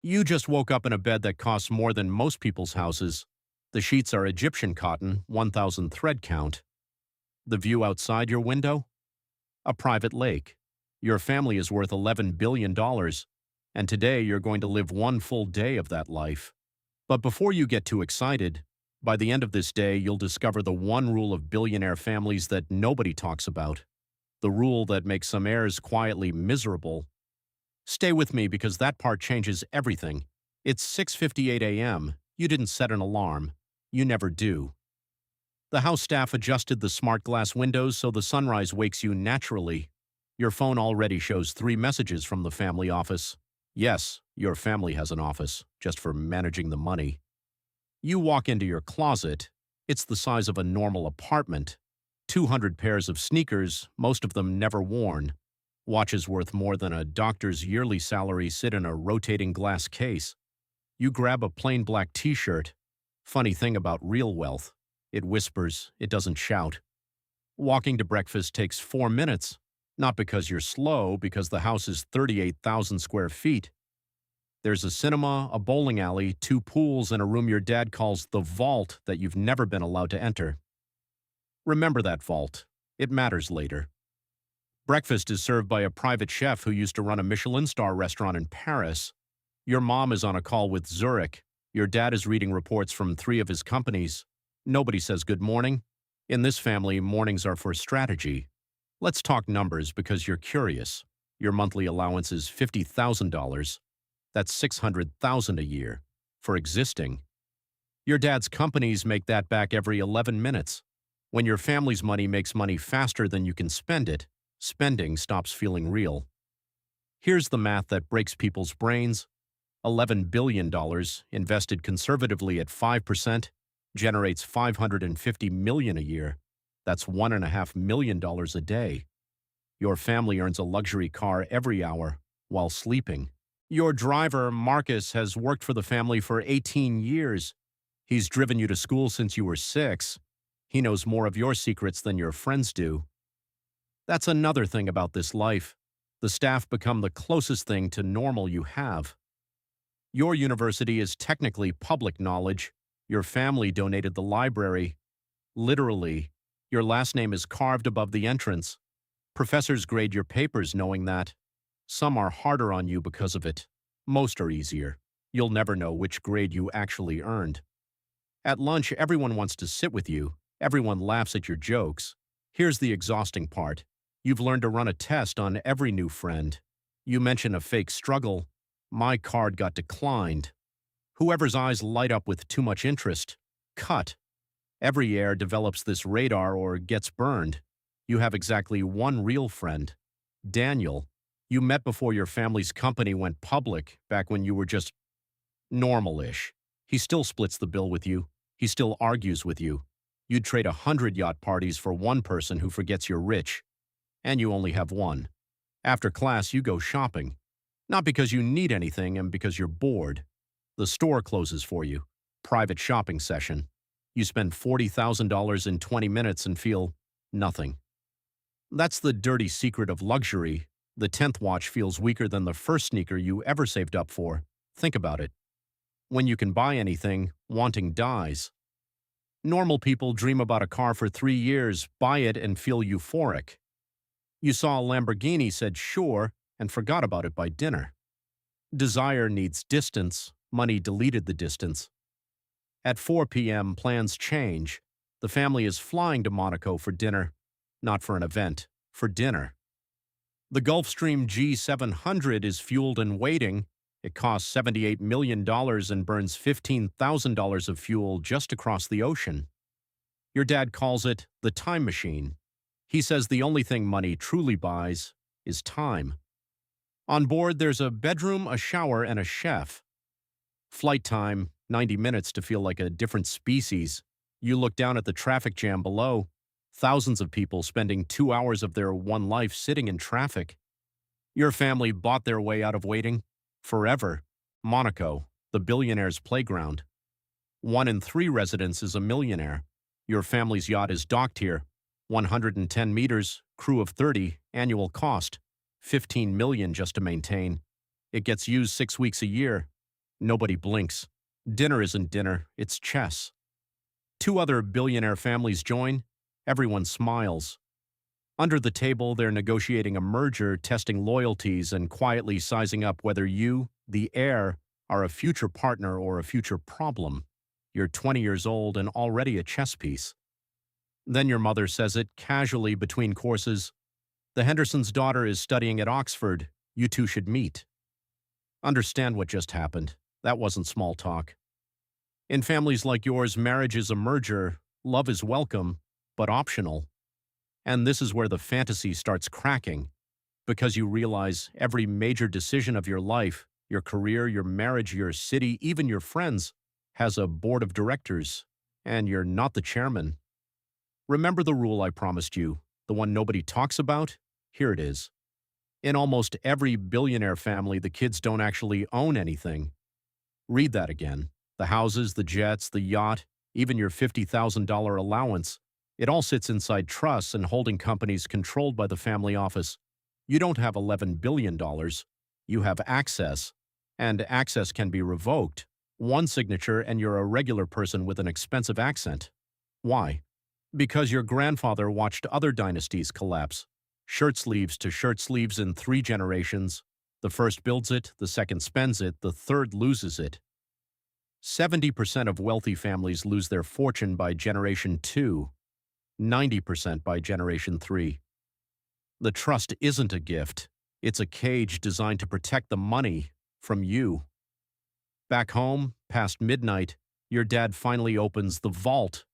You just woke up in a bed that costs more than most people's houses. The sheets are Egyptian cotton, 1,000 thread count. The view outside your window? A private lake. Your family is worth $11 billion, and today you're going to live one full day of that life. But before you get too excited, by the end of this day, you'll discover the one rule of billionaire families that nobody talks about. The rule that makes some heirs quietly miserable. Stay with me because that part changes everything. It's 6:58 a.m. You didn't set an alarm. You never do. The house staff adjusted the smart glass windows so the sunrise wakes you naturally. Your phone already shows 3 messages from the family office. Yes, your family has an office, just for managing the money. You walk into your closet. It's the size of a normal apartment. 200 pairs of sneakers, most of them never worn. Watches worth more than a doctor's yearly salary sit in a rotating glass case. You grab a plain black t-shirt. Funny thing about real wealth. It whispers, it doesn't shout. Walking to breakfast takes 4 minutes. Not because you're slow, because the house is 38,000 square feet. There's a cinema, a bowling alley, 2 pools, and a room your dad calls the vault that you've never been allowed to enter. Remember that vault. It matters later. Breakfast is served by a private chef who used to run a Michelin star restaurant in Paris. Your mom is on a call with Zurich. Your dad is reading reports from 3 of his companies. Nobody says good morning. In this family, mornings are for strategy. Let's talk numbers because you're curious. Your monthly allowance is $50,000. That's $600,000 a year for existing. Your dad's companies make that back every 11 minutes. When your family's money makes money faster than you can spend it, spending stops feeling real. Here's the math that breaks people's brains. $11 billion invested conservatively at 5% generates $550 million a year. That's $1.5 million a day. Your family earns a luxury car every hour while sleeping. Your driver, Marcus, has worked for the family for 18 years. He's driven you to school since you were 6. He knows more of your secrets than your friends do. That's another thing about this life. The staff become the closest thing to normal you have. Your university is technically public knowledge. Your family donated the library. Literally, your last name is carved above the entrance. Professors grade your papers knowing that. Some are harder on you because of it. Most are easier. You'll never know which grade you actually earned. At lunch, everyone wants to sit with you. Everyone laughs at your jokes. Here's the exhausting part. You've learned to run a test on every new friend. You mention a fake struggle. My card got declined. Whoever's eyes light up with too much interest. Cut. Every heir develops this radar or gets burned. You have exactly one real friend. Daniel. You met before your family's company went public, back when you were just normal-ish. He still splits the bill with you. He still argues with you. You'd trade 100 yacht parties for one person who forgets you're rich. And you only have one. After class, you go shopping. Not because you need anything and because you're bored. The store closes for you. Private shopping session. You spend $40,000 in 20 minutes and feel nothing. That's the dirty secret of luxury. The 10th watch feels weaker than the first sneaker you ever saved up for. Think about it. When you can buy anything, wanting dies. Normal people dream about a car for 3 years, buy it, and feel euphoric. You saw a Lamborghini, said sure, and forgot about it by dinner. Desire needs distance. Money deleted the distance. At 4 p.m., plans change. The family is flying to Monaco for dinner. Not for an event, for dinner. The Gulfstream G700 is fueled and waiting. It costs $78 million and burns $15,000 of fuel just to cross the ocean. Your dad calls it the time machine. He says the only thing money truly buys is time. On board, there's a bedroom, a shower, and a chef. Flight time, 90 minutes to feel like a different species. You look down at the traffic jam below. Thousands of people spending 2 hours of their one life sitting in traffic. Your family bought their way out of waiting. Forever. Monaco, the billionaire's playground. 1 in 3 residents is a millionaire. Your family's yacht is docked here. 110 meters, crew of 30, annual cost. $15 million just to maintain. It gets used 6 weeks a year. Nobody blinks. Dinner isn't dinner, it's chess. Two other billionaire families join. Everyone smiles. Under the table, they're negotiating a merger, testing loyalties, and quietly sizing up whether you, the heir, are a future partner or a future problem. You're 20 years old and already a chess piece. Then your mother says it casually between courses. The Hendersons' daughter is studying at Oxford. You two should meet. Understand what just happened. That wasn't small talk. In families like yours, marriage is a merger, love is welcome, but optional. And this is where the fantasy starts cracking, because you realize every major decision of your life, your career, your marriage, your city, even your friends, has a board of directors, and you're not the chairman. Remember the rule I promised you, the one nobody talks about? Here it is. In almost every billionaire family, the kids don't actually own anything. Read that again. The houses, the jets, the yacht, even your $50,000 allowance, it all sits inside trusts and holding companies controlled by the family office. You don't have $11 billion. You have access, and access can be revoked. One signature and you're a regular person with an expensive accent. Why? Because your grandfather watched other dynasties collapse. Shirt sleeves to shirt sleeves in 3 generations. The first builds it, the second spends it, the third loses it. 70% of wealthy families lose their fortune by generation 2, 90% by generation 3. The trust isn't a gift. It's a cage designed to protect the money from you. Back home, past midnight, your dad finally opens the vault,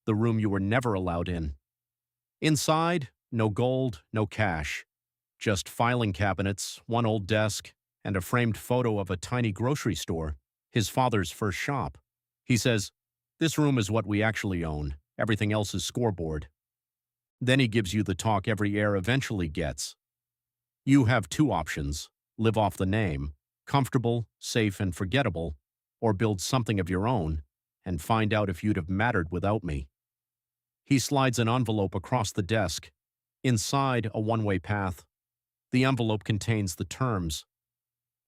the room you were never allowed in. Inside, no gold, no cash. Just filing cabinets, one old desk, and a framed photo of a tiny grocery store, his father's first shop. He says, "This room is what we actually own. Everything else is scoreboard." Then he gives you the talk every heir eventually gets. You have 2 options: live off the name, comfortable, safe, and forgettable, or build something of your own and find out if you'd have mattered without me. He slides an envelope across the desk. Inside, a one-way path. The envelope contains the terms.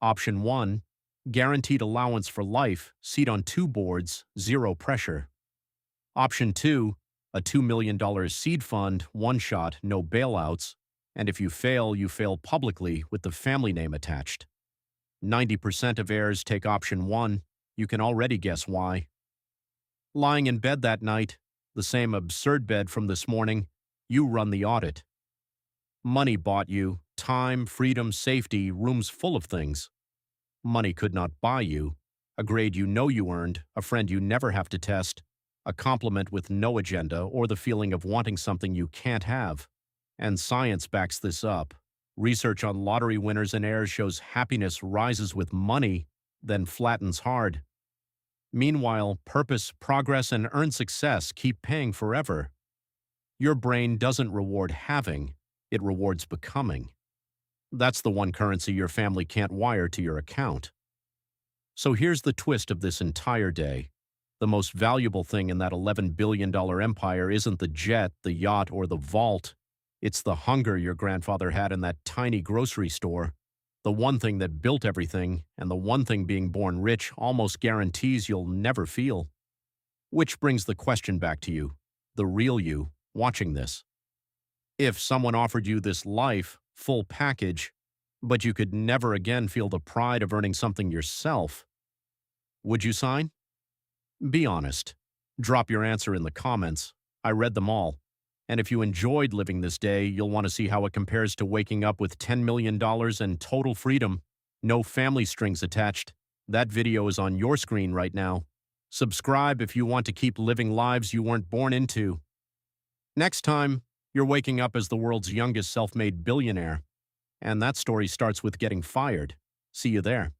Option 1, guaranteed allowance for life, seat on 2 boards, 0 pressure. Option 2, a $2 million seed fund, one shot, no bailouts, and if you fail publicly with the family name attached. 90% of heirs take option 1. You can already guess why. Lying in bed that night, the same absurd bed from this morning, you run the audit. Money bought you time, freedom, safety, rooms full of things. Money could not buy you a grade you know you earned, a friend you never have to test, a compliment with no agenda, or the feeling of wanting something you can't have. And science backs this up. Research on lottery winners and heirs shows happiness rises with money, then flattens hard. Meanwhile, purpose, progress, and earned success keep paying forever. Your brain doesn't reward having, it rewards becoming. That's the one currency your family can't wire to your account. So here's the twist of this entire day. The most valuable thing in that $11 billion empire isn't the jet, the yacht, or the vault. It's the hunger your grandfather had in that tiny grocery store. The one thing that built everything, and the one thing being born rich almost guarantees you'll never feel. Which brings the question back to you, the real you, watching this. If someone offered you this life, full package, but you could never again feel the pride of earning something yourself, would you sign? Be honest. Drop your answer in the comments. I read them all. And if you enjoyed living this day, you'll want to see how it compares to waking up with $10 million and total freedom, no family strings attached. That video is on your screen right now. Subscribe if you want to keep living lives you weren't born into. Next time, you're waking up as the world's youngest self-made billionaire. And that story starts with getting fired. See you there.